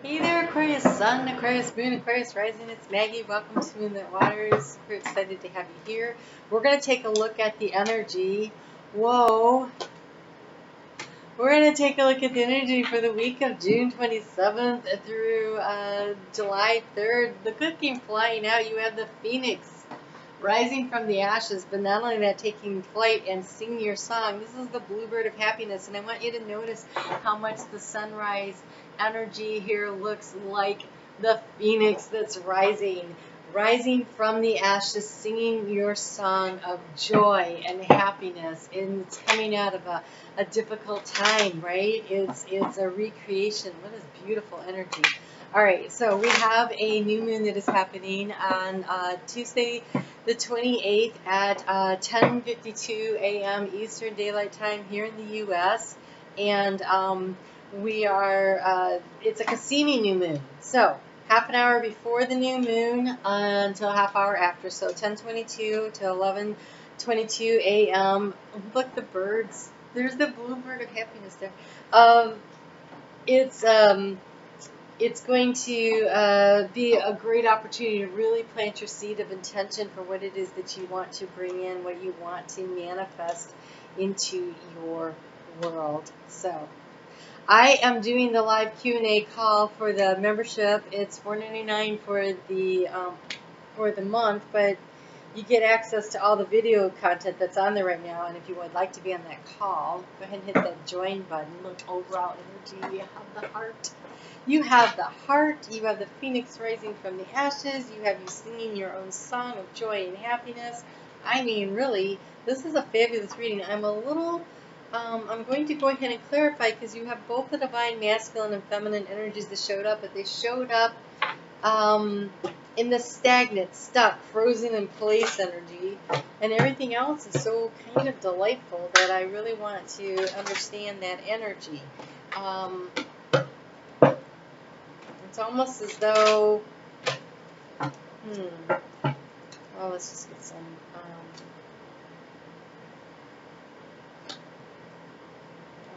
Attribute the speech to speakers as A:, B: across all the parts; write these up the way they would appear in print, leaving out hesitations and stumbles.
A: Hey there, Aquarius Sun, Aquarius Moon, Aquarius Rising. It's Maggie. Welcome to Moonlit Waters. We're excited to have you here. We're going to take a look at the energy. Whoa. We're going to take a look at the energy for the week of June 27th through July 3rd. The good thing flying out, you have the Phoenix rising from the ashes, but not only that, taking flight and singing your song. This is the bluebird of happiness, and I want you to notice how much the sunrise energy here looks like the phoenix that's rising from the ashes, singing your song of joy and happiness, and it's coming out of a difficult time, right? It's a recreation. What is beautiful energy. All right, so we have a new moon that is happening on Tuesday the 28th at 10:52 a.m. Eastern Daylight Time here in the U.S. And we are, it's a Cassini new moon. So half an hour before the new moon until half hour after. So 10:22 to 11:22 a.m. Look, the birds. There's the bluebird of happiness there. It's it's going to be a great opportunity to really plant your seed of intention for what it is that you want to bring in, what you want to manifest into your world. So I am doing the live Q&A call for the membership. It's $4.99 for the month, but you get access to all the video content that's on there right now. And if you would like to be on that call, go ahead and hit that join button. Look, overall energy, you have the heart. You have the heart. You have the phoenix rising from the ashes. You have you singing your own song of joy and happiness. I mean, really, this is a fabulous reading. I'm going to go ahead and clarify because you have both the divine masculine and feminine energies that showed up, but they showed up in the stagnant, stuck, frozen in place energy, and everything else is so kind of delightful that I really want to understand that energy. It's almost as though, well, let's just get some,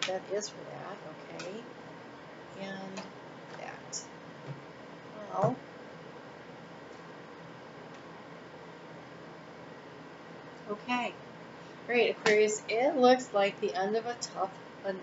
A: that is for that, okay, and that, well, okay. All right, Aquarius, it looks like the end of an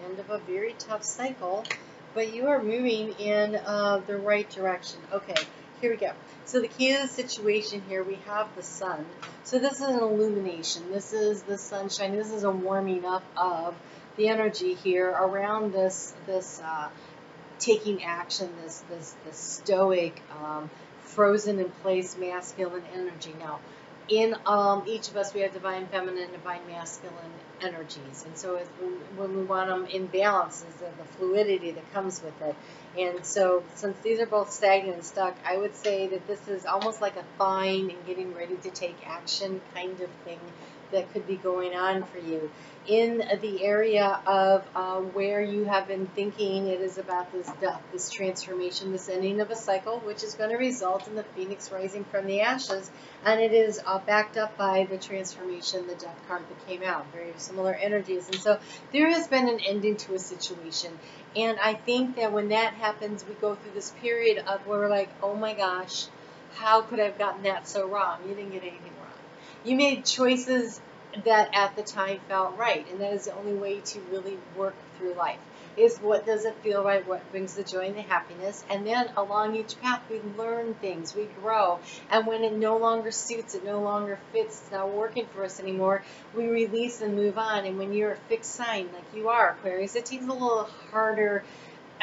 A: end of a very tough cycle, but you are moving in the right direction. Okay, here we go. So the key to the situation here, we have the sun. So this is an illumination. This is the sunshine. This is a warming up of the energy here around this taking action, this stoic, frozen in place masculine energy. Now, in each of us, we have divine feminine and divine masculine energies. And so when we want them in balance, is the fluidity that comes with it. And so since these are both stagnant and stuck, I would say that this is almost like a thawing and getting ready to take action kind of thing that could be going on for you. In the area of where you have been thinking it is about this death, this transformation, this ending of a cycle, which is going to result in the phoenix rising from the ashes, and it is backed up by the transformation, the death card that came out. Very similar energies. And so there has been an ending to a situation. And I think that when that happens, we go through this period of where we're like, oh my gosh, how could I have gotten that so wrong? You didn't get anything wrong. You made choices that at the time felt right, and that is the only way to really work through life, is what does it feel right, what brings the joy and the happiness, and then along each path we learn things, we grow, and when it no longer suits, it no longer fits, it's not working for us anymore, we release and move on. And when you're a fixed sign like you are, Aquarius, it takes a little harder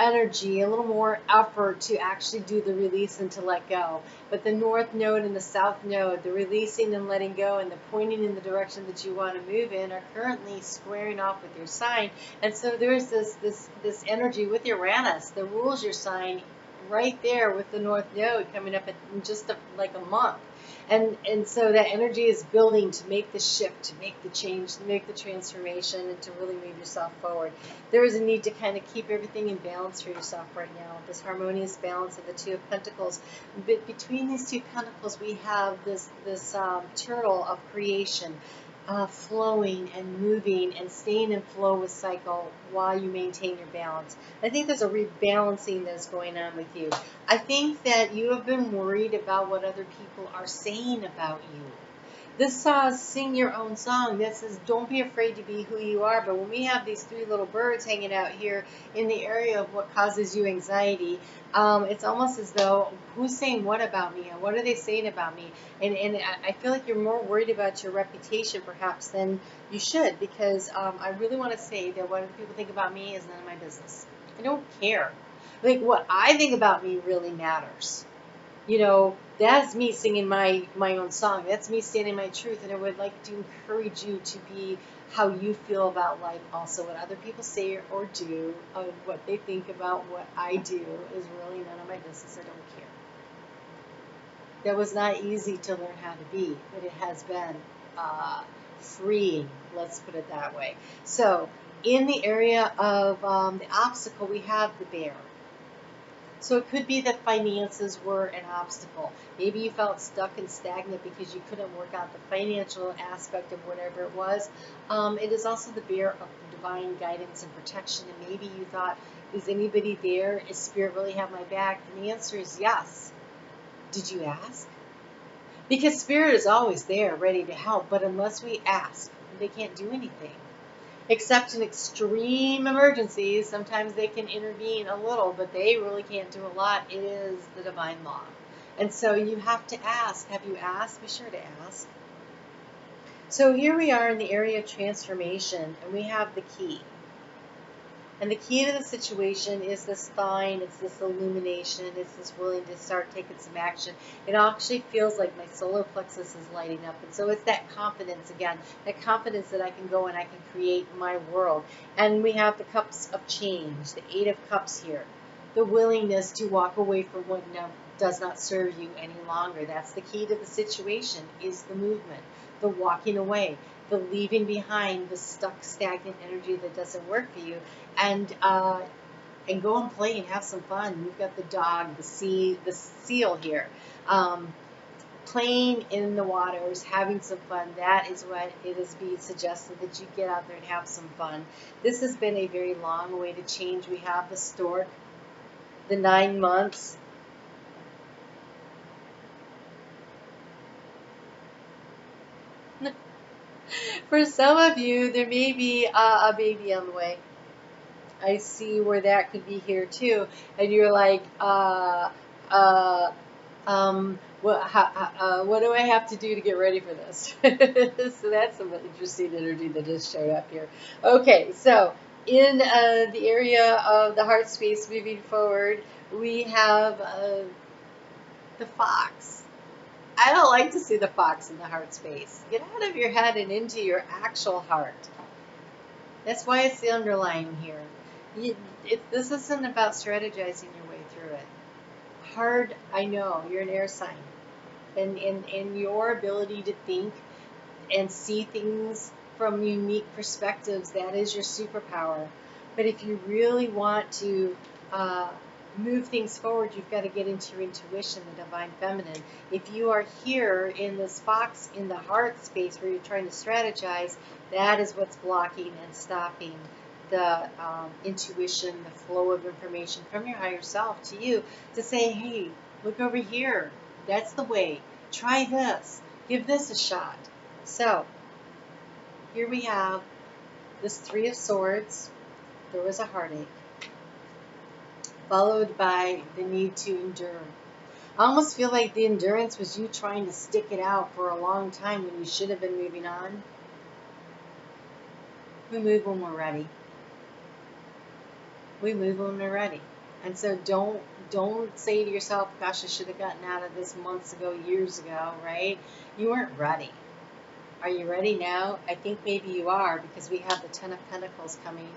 A: energy, a little more effort to actually do the release and to let go. But the north node and the south node, the releasing and letting go and the pointing in the direction that you want to move in, are currently squaring off with your sign. And so there's this energy with Uranus that rules your sign right there with the north node coming up in just like a month. And so that energy is building to make the shift, to make the change, to make the transformation, and to really move yourself forward. There is a need to kind of keep everything in balance for yourself right now. This harmonious balance of the Two of Pentacles. But between these two pentacles, we have this turtle of creation. flowing and moving and staying in flow with cycle while you maintain your balance. I think there's a rebalancing that's going on with you. I think that you have been worried about what other people are saying about you. This sing your own song that says don't be afraid to be who you are. But when we have these three little birds hanging out here in the area of what causes you anxiety, it's almost as though who's saying what about me and what are they saying about me? And I feel like you're more worried about your reputation perhaps than you should, because I really want to say that what other people think about me is none of my business. I don't care. Like what I think about me really matters. You know, that's me singing my own song. That's me standing my truth. And I would like to encourage you to be how you feel about life also. What other people say or do, what they think about what I do is really none of my business. I don't care. That was not easy to learn how to be, but it has been freeing, let's put it that way. So in the area of the obstacle, we have the bear. So it could be that finances were an obstacle. Maybe you felt stuck and stagnant because you couldn't work out the financial aspect of whatever it was. It is also the bear of divine guidance and protection. And maybe you thought, is anybody there? Is Spirit really have my back? And the answer is yes. Did you ask? Because Spirit is always there, ready to help. But unless we ask, they can't do anything. Except in extreme emergencies, sometimes they can intervene a little, but they really can't do a lot. It is the divine law. And so you have to ask. Have you asked? Be sure to ask. So here we are in the area of transformation, and we have the key. And the key to the situation is this thawing, it's this illumination, it's this willing to start taking some action. It actually feels like my solar plexus is lighting up. And so it's that confidence again, that confidence that I can go and I can create my world. And we have the cups of change, the 8 of cups here. The willingness to walk away from what does not serve you any longer. That's the key to the situation, is the movement, the walking away, the leaving behind the stuck, stagnant energy that doesn't work for you, and go and play and have some fun. We've got the dog, the seal here, playing in the waters, having some fun. That is what it is being suggested, that you get out there and have some fun. This has been a very long way to change. We have the stork, the 9 months. For some of you, there may be a baby on the way. I see where that could be here too. And you're like, what do I have to do to get ready for this? So that's some interesting energy that just showed up here. Okay, so in the area of the heart space moving forward, we have the fox. I don't like to see the fox in the heart space. Get out of your head and into your actual heart. That's why it's the underlying here. This isn't about strategizing your way through it. Hard, I know, you're an air sign. And your ability to think and see things from unique perspectives, that is your superpower. But if you really want to move things forward, you've got to get into your intuition, the divine feminine. If you are here in this fox in the heart space where you're trying to strategize, that is what's blocking and stopping the intuition, the flow of information from your higher self to you to say, hey, look over here. That's the way. Try this. Give this a shot. So here we have this 3 of Swords. There was a heartache, followed by the need to endure. I almost feel like the endurance was you trying to stick it out for a long time when you should have been moving on. We move when we're ready. We move when we're ready. And so don't say to yourself, gosh, I should have gotten out of this months ago, years ago, right? You weren't ready. Are you ready now? I think maybe you are, because we have the 10 of Pentacles coming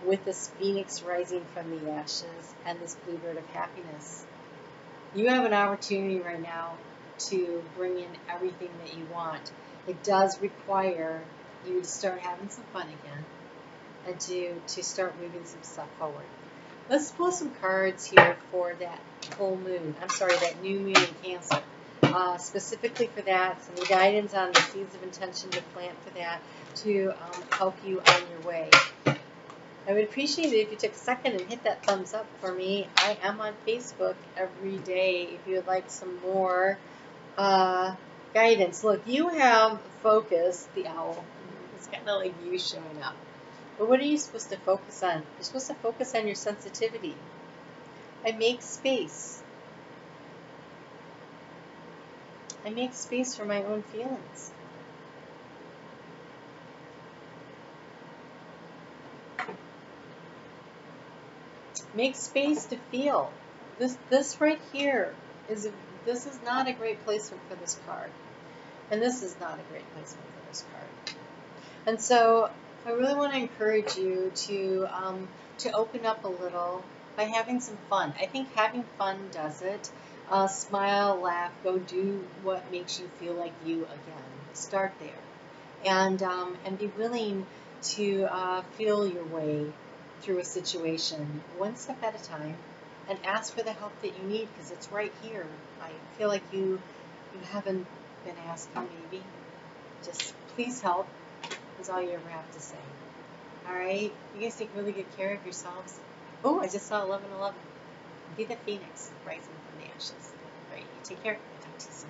A: with this phoenix rising from the ashes and this bluebird of happiness. You have an opportunity right now to bring in everything that you want. It does require you to start having some fun again and to start moving some stuff forward. Let's pull some cards here for that full moon. I'm sorry, that new moon in Cancer. specifically for that, some guidance on the seeds of intention to plant for that to help you on your way. I would appreciate it if you took a second and hit that thumbs up for me. I am on Facebook every day if you would like some more guidance. Look, you have Focus, the owl. It's kind of like you showing up. But what are you supposed to focus on? You're supposed to focus on your sensitivity. I make space. I make space for my own feelings. Make space to feel. This right here this is not a great placement for this card. And this is not a great placement for this card. And so I really want to encourage you to open up a little by having some fun. I think having fun does it. Smile, laugh, go do what makes you feel like you again. Start there. And be willing to feel your way through a situation one step at a time and ask for the help that you need because it's right here. I feel like you haven't been asking maybe. Just please help is all you ever have to say. Alright? You guys take really good care of yourselves. Oh, I just saw 11:11. Be the phoenix rising from the ashes. Alright, you take care. I'll talk to you soon.